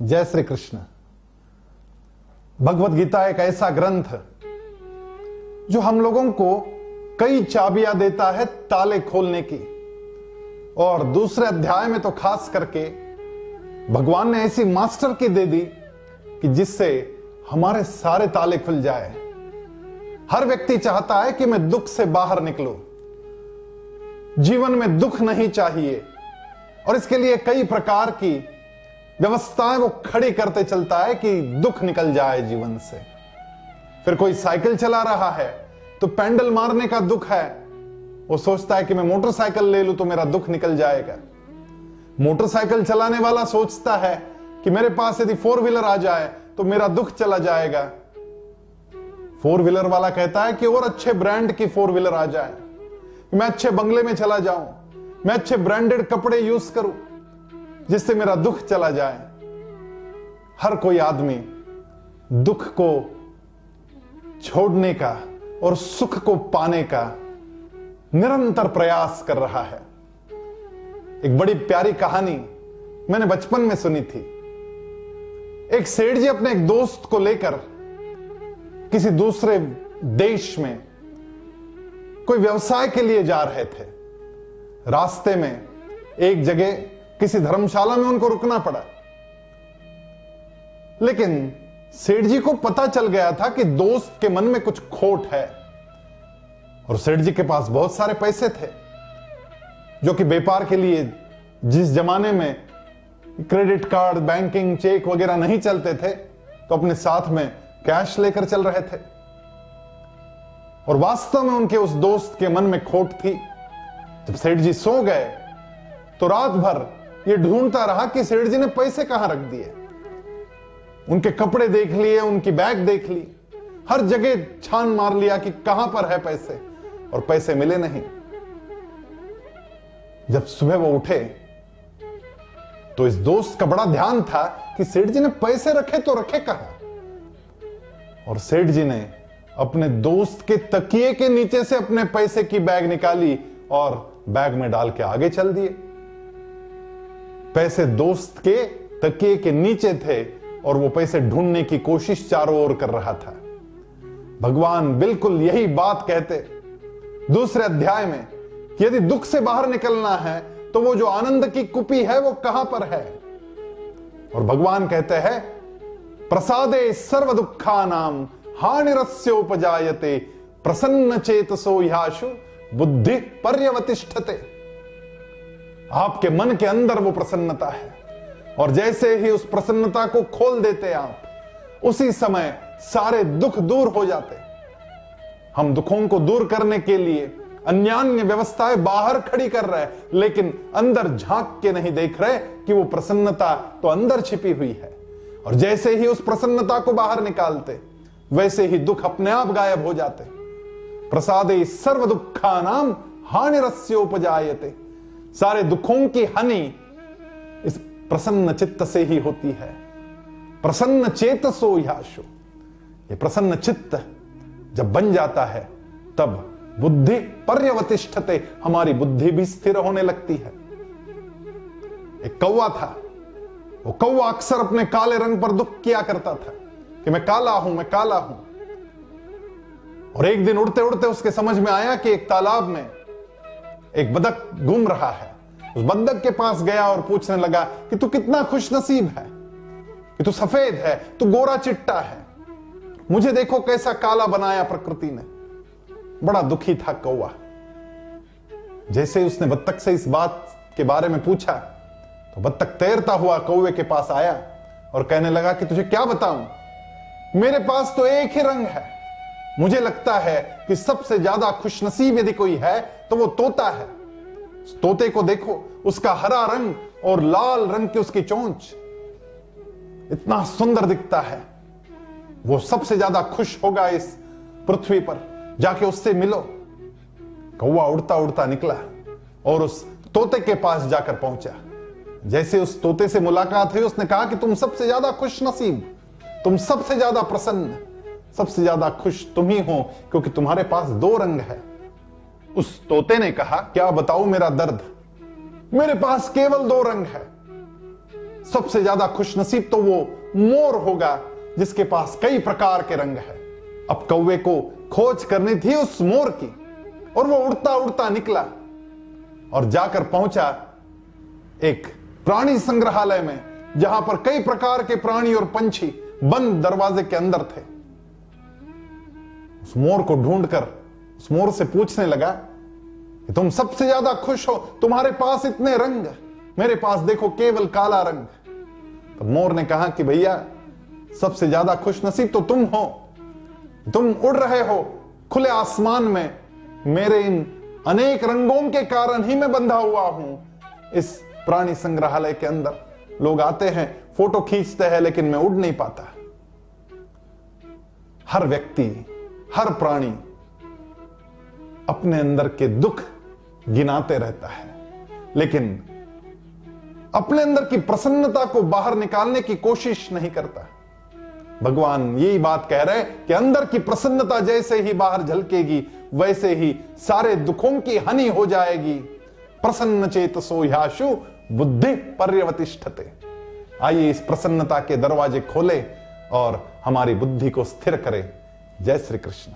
जय श्री कृष्ण। भगवत गीता एक ऐसा ग्रंथ जो हम लोगों को कई चाबियां देता है ताले खोलने की, और दूसरे अध्याय में तो खास करके भगवान ने ऐसी मास्टर की दे दी कि जिससे हमारे सारे ताले खुल जाए। हर व्यक्ति चाहता है कि मैं दुख से बाहर निकलूं, जीवन में दुख नहीं चाहिए, और इसके लिए कई प्रकार की व्यवस्थाएं वो खड़ी करते चलता है कि दुख निकल जाए जीवन से। फिर कोई साइकिल चला रहा है तो पैडल मारने का दुख है, वो सोचता है कि मैं मोटरसाइकिल ले लूं तो मेरा दुख निकल जाएगा। मोटरसाइकिल चलाने वाला सोचता है कि मेरे पास यदि 4 व्हीलर आ जाए तो मेरा दुख चला जाएगा। 4 व्हीलर वाला कहता है कि और अच्छे ब्रांड की 4 व्हीलर आ जाए, मैं अच्छे बंगले में चला जाऊं, मैं अच्छे ब्रांडेड कपड़े यूज करूं जिससे मेरा दुख चला जाए। हर कोई आदमी दुख को छोड़ने का और सुख को पाने का निरंतर प्रयास कर रहा है। एक बड़ी प्यारी कहानी मैंने बचपन में सुनी थी। एक सेठ जी अपने एक दोस्त को लेकर किसी दूसरे देश में कोई व्यवसाय के लिए जा रहे थे। रास्ते में एक जगह किसी धर्मशाला में उनको रुकना पड़ा, लेकिन सेठ जी को पता चल गया था कि दोस्त के मन में कुछ खोट है, और सेठ जी के पास बहुत सारे पैसे थे जो कि व्यापार के लिए, जिस जमाने में क्रेडिट कार्ड, बैंकिंग, चेक वगैरह नहीं चलते थे, तो अपने साथ में कैश लेकर चल रहे थे। और वास्तव में उनके उस दोस्त के मन में खोट थी। जब सेठ जी सो गए तो रात भर ये ढूंढता रहा कि सेठ जी ने पैसे कहां रख दिए। उनके कपड़े देख लिए, उनकी बैग देख ली, हर जगह छान मार लिया कि कहां पर है पैसे, और पैसे मिले नहीं। जब सुबह वो उठे तो इस दोस्त का बड़ा ध्यान था कि सेठ जी ने पैसे रखे तो रखे कहां। और सेठ जी ने अपने दोस्त के तकिए के नीचे से अपने पैसे की बैग निकाली और बैग में डाल के आगे चल दिए। पैसे दोस्त के तकिए के नीचे थे और वो पैसे ढूंढने की कोशिश चारों ओर कर रहा था। भगवान बिल्कुल यही बात कहते दूसरे अध्याय में कि यदि दुख से बाहर निकलना है तो वो जो आनंद की कुपी है वो कहां पर है। और भगवान कहते हैं, प्रसादे सर्व दुखानाम हानिरस्योपजायते प्रसन्न चेतसो ह्याशु बुद्धि पर्यवतिष्ठते। आपके मन के अंदर वो प्रसन्नता है, और जैसे ही उस प्रसन्नता को खोल देते आप, उसी समय सारे दुख दूर हो जाते। हम दुखों को दूर करने के लिए अन्यान्य व्यवस्थाएं बाहर खड़ी कर रहे हैं, लेकिन अंदर झांक के नहीं देख रहे कि वो प्रसन्नता तो अंदर छिपी हुई है। और जैसे ही उस प्रसन्नता को बाहर निकालते, वैसे ही दुख अपने आप गायब हो जाते। प्रसादे सर्व दुखानाम हानिरस्योपजायते। सारे दुखों की हानि इस प्रसन्न चित्त से ही होती है। प्रसन्न चेतसो ह्याशु। ये प्रसन्न चित्त जब बन जाता है तब बुद्धि पर्यवतिष्ठते, हमारी बुद्धि भी स्थिर होने लगती है। एक कौवा था, वो कौवा अक्सर अपने काले रंग पर दुख किया करता था कि मैं काला हूं, मैं काला हूं। और एक दिन उड़ते उड़ते उसके समझ में आया कि एक तालाब में एक बतख घूम रहा है। उस बतख के पास गया और पूछने लगा कि तू कितना खुशनसीब है कि तू सफेद है, तू गोरा चिट्टा है, मुझे देखो कैसा काला बनाया प्रकृति ने। बड़ा दुखी था कौवा। जैसे उसने बतख से इस बात के बारे में पूछा तो बतख तैरता हुआ कौवे के पास आया और कहने लगा कि तुझे क्या बताऊं, मेरे पास तो एक ही रंग है। मुझे लगता है कि सबसे ज्यादा खुशनसीब यदि कोई है तो वो तोता है। उस तोते को देखो, उसका हरा रंग और लाल रंग की उसकी चोंच, इतना सुंदर दिखता है। वो सबसे ज्यादा खुश होगा इस पृथ्वी पर, जाके उससे मिलो। कौवा उड़ता उड़ता निकला और उस तोते के पास जाकर पहुंचा। जैसे उस तोते से मुलाकात हुई, उसने कहा कि तुम सबसे ज्यादा खुशनसीब, तुम सबसे ज्यादा प्रसन्न, सबसे ज्यादा खुश तुम ही हो, क्योंकि तुम्हारे पास 2 रंग है। उस तोते ने कहा, क्या बताऊं मेरा दर्द, मेरे पास केवल 2 रंग है। सबसे ज्यादा खुशनसीब तो वो मोर होगा जिसके पास कई प्रकार के रंग है। अब कौवे को खोज करनी थी उस मोर की, और वो उड़ता उड़ता निकला और जाकर पहुंचा एक प्राणी संग्रहालय में, जहां पर कई प्रकार के प्राणी और पंछी बंद दरवाजे के अंदर थे। उस मोर को ढूंढकर उस मोर से पूछने लगा कि तुम सबसे ज्यादा खुश हो, तुम्हारे पास इतने रंग, मेरे पास देखो केवल काला रंग। तो मोर ने कहा कि भैया सबसे ज्यादा खुश नसीब तो तुम हो, तुम उड़ रहे हो खुले आसमान में, मेरे इन अनेक रंगों के कारण ही मैं बंधा हुआ हूं इस प्राणी संग्रहालय के अंदर। लोग आते हैं, फोटो खींचते हैं, लेकिन मैं उड़ नहीं पाता। हर व्यक्ति, हर प्राणी अपने अंदर के दुख गिनाते रहता है, लेकिन अपने अंदर की प्रसन्नता को बाहर निकालने की कोशिश नहीं करता। भगवान यही बात कह रहे हैं कि अंदर की प्रसन्नता जैसे ही बाहर झलकेगी, वैसे ही सारे दुखों की हानि हो जाएगी। प्रसन्न चेतसो ह्याशु बुद्धि पर्यवतिष्ठते। आइए इस प्रसन्नता के दरवाजे खोले और हमारी बुद्धि को स्थिर करें। जय श्री कृष्ण।